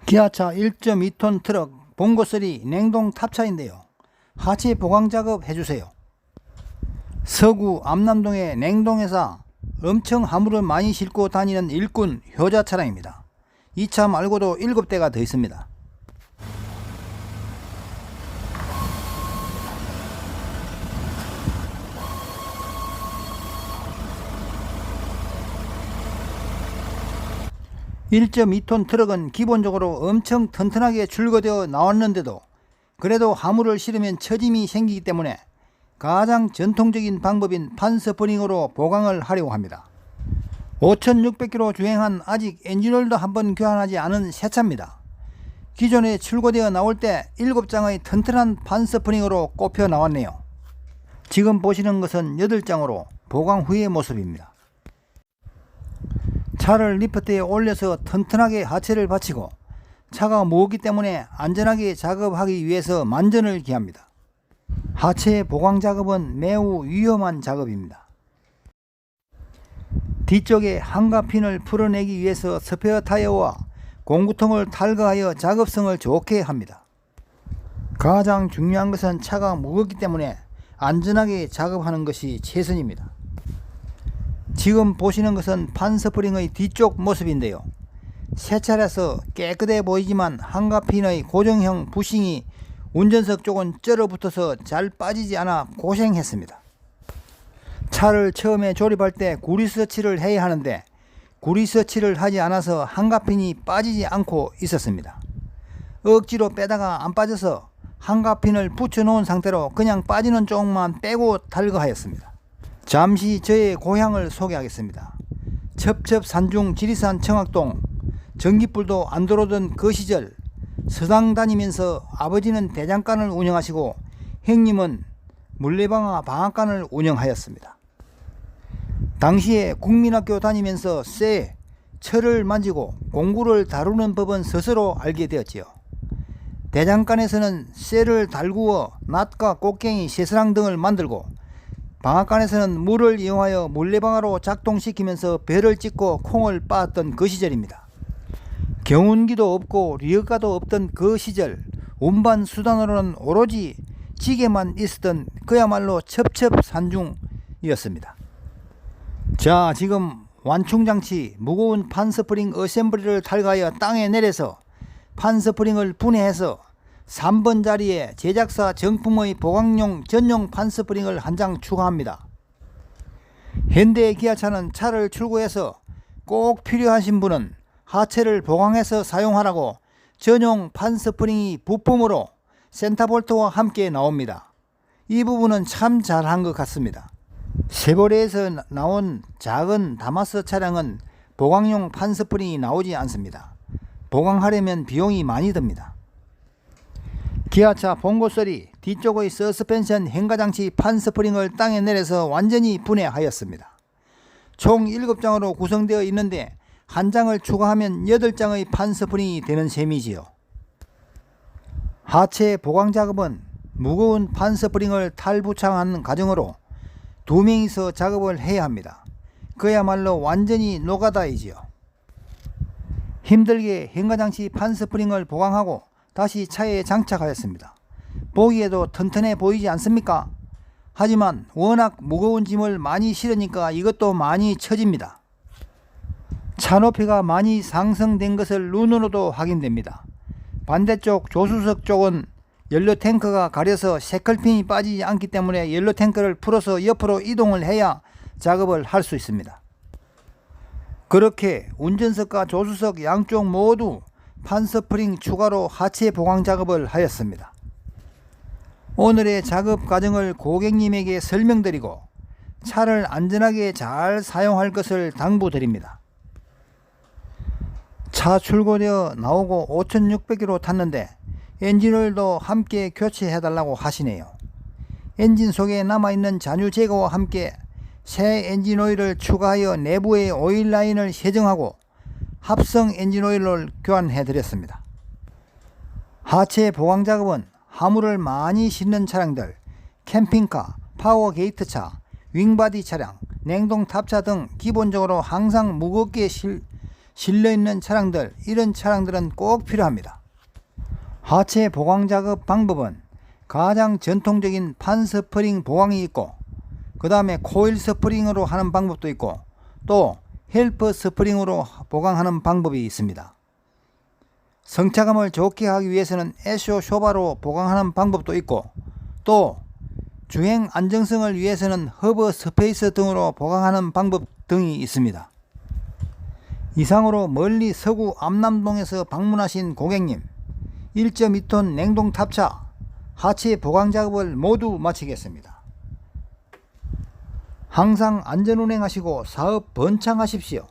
기아차 1.2톤 트럭 봉고3 냉동 탑차인데요. 하체 보강 작업 해주세요. 서구 암남동의 냉동회사, 엄청 화물을 많이 싣고 다니는 일꾼 효자 차량입니다. 이 차 말고도 7대가 더 있습니다. (1.2톤) 트럭은 기본적으로 엄청 튼튼하게 출고되어 나왔는데도 그래도 화물을 실으면 처짐이 생기기 때문에 가장 전통적인 방법인 판스프링으로 보강을 하려고 합니다. 5,600km 주행한 아직 엔진오일도 한번 교환하지 않은 새 차입니다. 기존에 출고되어 나올 때 7장의 튼튼한 판스프링으로 꼽혀 나왔네요. 지금 보시는 것은 8장으로 보강 후의 모습입니다. 차를 리프트에 올려서 튼튼하게 하체를 받치고 차가 무겁기 때문에 안전하게 작업하기 위해서 만전을 기합니다. 하체 보강 작업은 매우 위험한 작업입니다. 뒤쪽에 한가핀을 풀어내기 위해서 스페어 타이어와 공구통을 탈거하여 작업성을 좋게 합니다. 가장 중요한 것은 차가 무겁기 때문에 안전하게 작업하는 것이 최선입니다. 지금 보시는 것은 판스프링의 뒤쪽 모습인데요. 새 차라서 깨끗해 보이지만 한가핀의 고정형 부싱이 운전석 쪽은 쩔어붙어서 잘 빠지지 않아 고생했습니다. 차를 처음에 조립할 때 구리서치를 해야 하는데 구리서치를 하지 않아서 한가핀이 빠지지 않고 있었습니다. 억지로 빼다가 안 빠져서 한가핀을 붙여 놓은 상태로 그냥 빠지는 쪽만 빼고 탈거하였습니다. 잠시 저의 고향을 소개하겠습니다. 첩첩산중 지리산 청학동, 전기불도 안 들어오던 그 시절 서당 다니면서 아버지는 대장간을 운영하시고 형님은 물레방아 방앗간을 운영하였습니다. 당시에 국민학교 다니면서 쇠, 철을 만지고 공구를 다루는 법은 스스로 알게 되었지요. 대장간에서는 쇠를 달구어 낫과 꽃갱이, 쇠사랑 등을 만들고 방앗간에서는 물을 이용하여 물레방아로 작동시키면서 배를 찍고 콩을 빻았던 그 시절입니다. 경운기도 없고 리어가도 없던 그 시절 운반 수단으로는 오로지 지게만 있었던 그야말로 첩첩산중이었습니다. 자, 지금 완충장치 무거운 판스프링 어셈블리를 탈거하여 땅에 내려서 판스프링을 분해해서 3번 자리에 제작사 정품의 보강용 전용 판스프링을 한 장 추가합니다. 현대 기아차는 차를 출고해서 꼭 필요하신 분은 하체를 보강해서 사용하라고 전용 판스프링이 부품으로 센터볼트와 함께 나옵니다. 이 부분은 참 잘한 것 같습니다. 쉐보레에서 나온 작은 다마스 차량은 보강용 판스프링이 나오지 않습니다. 보강하려면 비용이 많이 듭니다. 기아차 봉고3 뒤쪽의 서스펜션 행가장치 판스프링을 땅에 내려서 완전히 분해하였습니다. 총 7장으로 구성되어 있는데 한 장을 추가하면 8장의 판스프링이 되는 셈이지요. 하체 보강 작업은 무거운 판스프링을 탈부착하는 과정으로 2명이서 작업을 해야 합니다. 그야말로 완전히 노가다이지요. 힘들게 행가장치 판스프링을 보강하고 다시 차에 장착하였습니다. 보기에도 튼튼해 보이지 않습니까? 하지만 워낙 무거운 짐을 많이 실으니까 이것도 많이 처집니다. 차 높이가 많이 상승된 것을 눈으로도 확인됩니다. 반대쪽 조수석 쪽은 연료 탱크가 가려서 새클핀이 빠지지 않기 때문에 연료 탱크를 풀어서 옆으로 이동을 해야 작업을 할 수 있습니다. 그렇게 운전석과 조수석 양쪽 모두 판스프링 추가로 하체 보강 작업을 하였습니다. 오늘의 작업 과정을 고객님에게 설명드리고 차를 안전하게 잘 사용할 것을 당부드립니다. 차 출고되어 나오고 5,600km 탔는데 엔진오일도 함께 교체해달라고 하시네요. 엔진 속에 남아있는 잔유 제거와 함께 새 엔진오일을 추가하여 내부의 오일 라인을 세정하고 합성 엔진오일을 교환해 드렸습니다. 하체 보강 작업은 화물을 많이 싣는 차량들, 캠핑카, 파워게이트차, 윙바디 차량, 냉동 탑차 등 기본적으로 항상 무겁게 실려있는 차량들, 이런 차량들은 꼭 필요합니다. 하체 보강 작업 방법은 가장 전통적인 판 스프링 보강이 있고, 그 다음에 코일 스프링으로 하는 방법도 있고, 또 헬퍼 스프링으로 보강하는 방법이 있습니다. 성차감을 좋게 하기 위해서는 에쇼 쇼바로 보강하는 방법도 있고, 또 주행 안정성을 위해서는 허브 스페이스 등으로 보강하는 방법 등이 있습니다. 이상으로 멀리 서구 암남동에서 방문하신 고객님, 1.2톤 냉동 탑차 하체 보강 작업을 모두 마치겠습니다. 항상 안전운행하시고 사업 번창하십시오.